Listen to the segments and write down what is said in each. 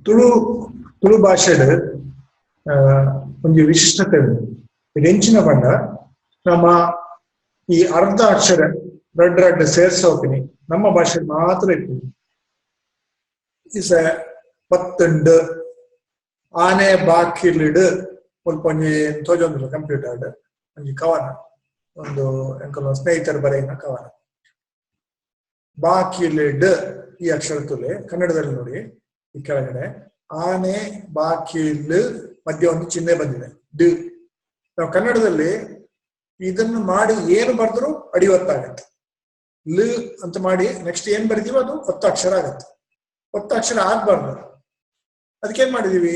ತುಳು ತುಳು ಭಾಷೆಡ್ ಒಂದು ವಿಶಿಷ್ಟತೆ ಉಂಟು. ಹೆಂಚಿನ ಪಂಡ ನಮ್ಮ ಈ ಅರ್ಧ ಅಕ್ಷರ ರಡ್ ರಡ್ ಸೇರ್ಸೋಪಿನಿ ನಮ್ಮ ಭಾಷೆ ಮಾತ್ರ ಇತ್ತು. ಇಸ ಪತ್ತುಂಡು ಆನೆ ಬಾಕಿಲಿಡು ಸ್ವಲ್ಪ ಒಂಜಿ ತೋಜೊಂದಿಲ್ಲ ಕಂಪ್ಯೂಟರ್ಡ್ ಒಂಜಿ ಕವನ ಒಂದು ಎಂಕಲ್ನ ಸ್ನೇಹಿತರು ಬರೆಯಿನ ಕವನ. ಬಾಕಿಲಿಡ್ ಈ ಅಕ್ಷರ ತುಲೆ ಕನ್ನಡದಲ್ಲಿ ನೋಡಿ ಈ ಕೆಳಗಡೆ ಆನೆ ಬಾಕಿಲ್ ಮಧ್ಯ ಒಂದು ಚಿಹ್ನೆ ಬಂದಿದೆ ಡ್. ನಾವು ಕನ್ನಡದಲ್ಲಿ ಇದನ್ನು ಮಾಡಿ ಏನು ಬರೆದ್ರು ಅಡಿ ಒತ್ತಾಗತ್ತೆ. ಲ್ ಅಂತ ಮಾಡಿ ನೆಕ್ಸ್ಟ್ ಏನ್ ಬರಿದೀವೋ ಅದು ಒತ್ತಕ್ಷರ ಆಗತ್ತೆ. ಒತ್ತಕ್ಷರ ಆಗ್ಬಾರ್ದು. ಅದಕ್ಕೇನ್ ಮಾಡಿದೀವಿ,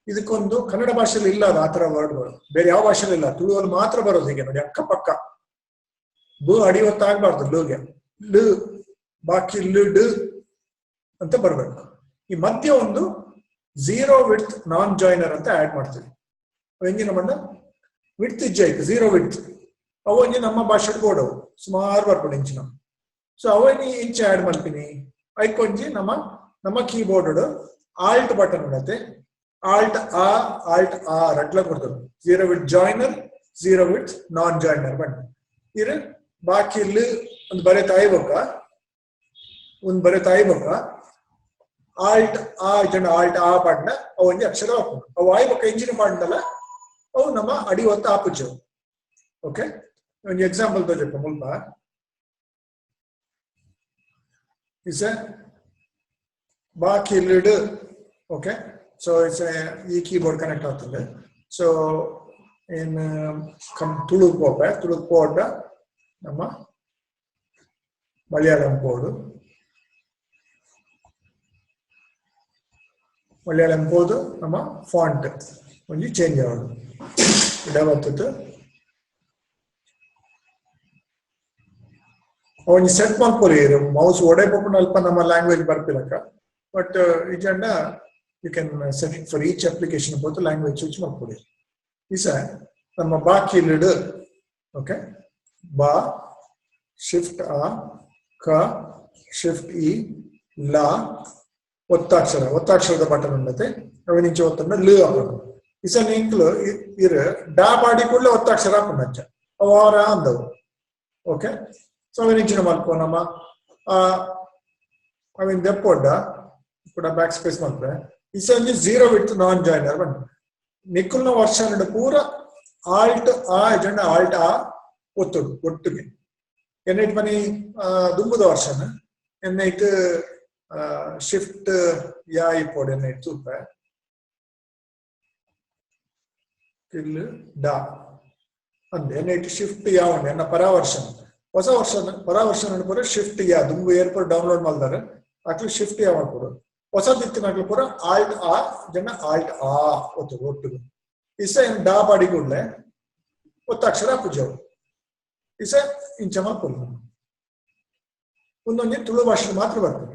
ಇದಕ್ಕೊಂದು ಕನ್ನಡ ಭಾಷೆಯಲ್ಲಿ ಇಲ್ಲ ಅದು ಆತರ ವರ್ಡ್ಗಳು, ಬೇರೆ ಯಾವ ಭಾಷೆಯಲ್ಲಿ ಇಲ್ಲ, ತುಳುವಲ್ಲಿ ಮಾತ್ರ ಬರೋದು. ಹೀಗೆ ನೋಡಿ ಅಕ್ಕಪಕ್ಕ ಬ ಅಡಿ ಒತ್ತಾಗಬಾರ್ದು ಲುಗೆ. ಲ್ ಬಾಕಿ ಲ್ ಅಂತ ಬರ್ಬೇಕು. ಈ ಮಧ್ಯ ಒಂದು ಝೀರೋ ವಿಡ್ತ್ ನಾನ್ ಜಾಯ್ನರ್ ಅಂತ ಆಡ್ ಮಾಡ್ತೀವಿ. ಹೆಂಗಿನ ಬಣ್ಣ ವಿಡ್ತ್ ಇಜ್ಜಾಯ್ತು ಝೀರೋ ವಿಡ್ತ್ ಅವು ಒಂಜಿ ನಮ್ಮ ಭಾಷೆ ಬೋರ್ಡ್ ಅವು ಸುಮಾರು ಬರ್ಬೋದು ಇಂಚಿನ. ಸೊ ಅವನಿ ಇಂಚ ಆಡ್ ಮಾಡ್ತೀನಿ. ಐಕೊಂಜಿ ನಮ್ಮ ಕೀಬೋರ್ಡ್ ಆಲ್ಟ್ ಬಟನ್ ಉಂಡತೆ. ಆಲ್ಟ್ ಆ ರಟ್ಲ ಕೊಡ್ತಾರೆ. ಝೀರೋ ವಿಡ್ತ್ ಜಾಯ್ನರ್, ಝೀರೋ ವಿಡ್ತ್ ನಾನ್ ಜಾಯ್ನರ್ ಬಣ್ಣ ಇರು ಬಾಕಿ ಇಲ್ಲಿ ಒಂದು ಬರೆ ತಾಯ್ಬೇಕ, ಒಂದು ಬರೆ ತಾಯ್ಬೇಕ. ಆಲ್ಟ್ ಆಲ್ಟ್ ಆ ಪಾಡ್ನ ಅವು ಒಂಜಿ ಅಕ್ಷರ ಹಾಕೊಂಡು ಅವು ಆಯ್ಬೇಕ ಇಂಚಿನ ಪಾಡ್ನಲ್ಲ ಅವು ನಮ್ಮ ಅಡಿ ಒತ್ತ ಆಪುಚ್ಚು. ಓಕೆ, ಒಂದು ಎಕ್ಸಾಂಪಲ್ ತೋಜಪ್ಪ ಮುಲ್ಪ. ಇಸ್ ಬಾಕಿ ಲಿಡ್. ಓಕೆ, ಸೊ ಇಟ್ಸ್ ಈ ಕೀಬೋರ್ಡ್ ಕನೆಕ್ಟ್ ಆಗ್ತದೆ. ಸೊ ಇನ್ ತುಳು ಕೋಡ್ ನಮ್ಮ ಮಲಯಾಳಂ ಕೋಡ್. ಮಲಯಾಳಂ ಕೋಡ್ ನಮ್ಮ ಫಾಂಟ್ ಒಂಜಿ ಚೇಂಜ್ ಆಗೋದು ಇಡವತ್ತು. ಅವನ್ ಸೆಟ್ ಮಾಡ್ಕೊರಿ ಮೌಸ್ ಒಡೆ ಪಪ್ಪನ ಅಲ್ಪ ನಮ್ಮ ಲ್ಯಾಂಗ್ವೇಜ್ ಬರ್ತಿಲಕ್ಕ. ಬಟ್ ಇಜಂಡ you can set it for each application both language switch ಮಾಡ್ಕೊಡಿ. ಈಸ ನಮ್ಮ ಬಾಕಿ ಲಿಡ್. ಓಕೆ, ಬಾ ಶಿಫ್ಟ್ ಆ ಕ ಶಿಫ್ಟ್ ಇ ಲಾ ಒತ್ತಾಕ್ಷರದ ಬಟನ್ ಉಂಡತೆ ಅವನಿಂಚ ಒತ್ತಂಡ ಲ್ ಹಾಕೋದು. ಇಸ ನಿಂಕ್ಲು ಇರು ಡಾ ಪಾಡಿ ಕೂಡಲೇ ಒತ್ತಾಕ್ಷರ ಹಾಕೊಂಡಂಚ ಅವರ ಅಂದವು. ಓಕೆ, ಸೊ ಅವನಿಂಚಿನ ಮಲ್ಪೋ ನಮ್ಮ ಅವಿನ ದೆಪ್ಪೊಡ್ಡ ಕೂಡ ಬ್ಯಾಕ್ ಸ್ಪೇಸ್ ಮಾಡ್ರೆ ಇಸ ಒಂಜಿ ಝೀರೋ ವಿಡ್ತ್ ನಾನ್ ಜಾಯ್ನರ್ ಬಣ್ಣ ನಿಕ್ಕುಲ್ನ ವರ್ಷ ಪೂರ ಆಲ್ಟ್ ಆ ಎಜೆಂಡ ಆಲ್ಟ್ ಆ ಒತ್ತುಡು ಒಟ್ಟಿಗೆ ಎನ್ನೈಟ್ ಮನಿ ದುಂಬುದ ವರ್ಷನ ಎನ್ನೈಟ್ ಶಿಫ್ಟ್ ಯಾ ಇಪ್ಪೋಡು ಎನ್ನೈಟ್ ತೂಪ ಇಲ್ಲಿ ಡಾ ಅಂದೆ ಎನ್ನೈಟ್ ಶಿಫ್ಟ್ ಯಾ ಉಂಡು ಎನ್ನ ಪರಾವರ್ಷನ್ ಹೊಸ ವರ್ಷ ಪರಾವರ್ಷನ್ ಪೂರ ಶಿಫ್ಟ್ ಯಾ ದುಂಬು ಏರ್ಪೋರ್ಟ್ ಡೌನ್ಲೋಡ್ ಮಾಡ್ದಾರೆ ಆಕ್ಲಿ ಶಿಫ್ಟ್ ಯಾ ಮಾಡ್ಕೊಡು. ಹೊಸ ದಿತ್ತಿನಾಗ್ಲಿ ಪೂರ ಆಲ್ಟ್ ಆ ಜನ ಆಲ್ಟ್ ಆ ಒತ್ತುಡು ಒಟ್ಟಿಗೆ. ಇಸ ಏನ್ ಡಾ ಪಾಡಿ ಕೂಡಲೇ ಒತ್ತಾಕ್ಷರ ಹಾಕುಜವು. ಇಸ ಇಂಚ ಮಾಡ್ಕೊಡು ಒಂದೊಂದು ತುಳು ಭಾಷೆ ಮಾತ್ರ ಬರ್ತದೆ.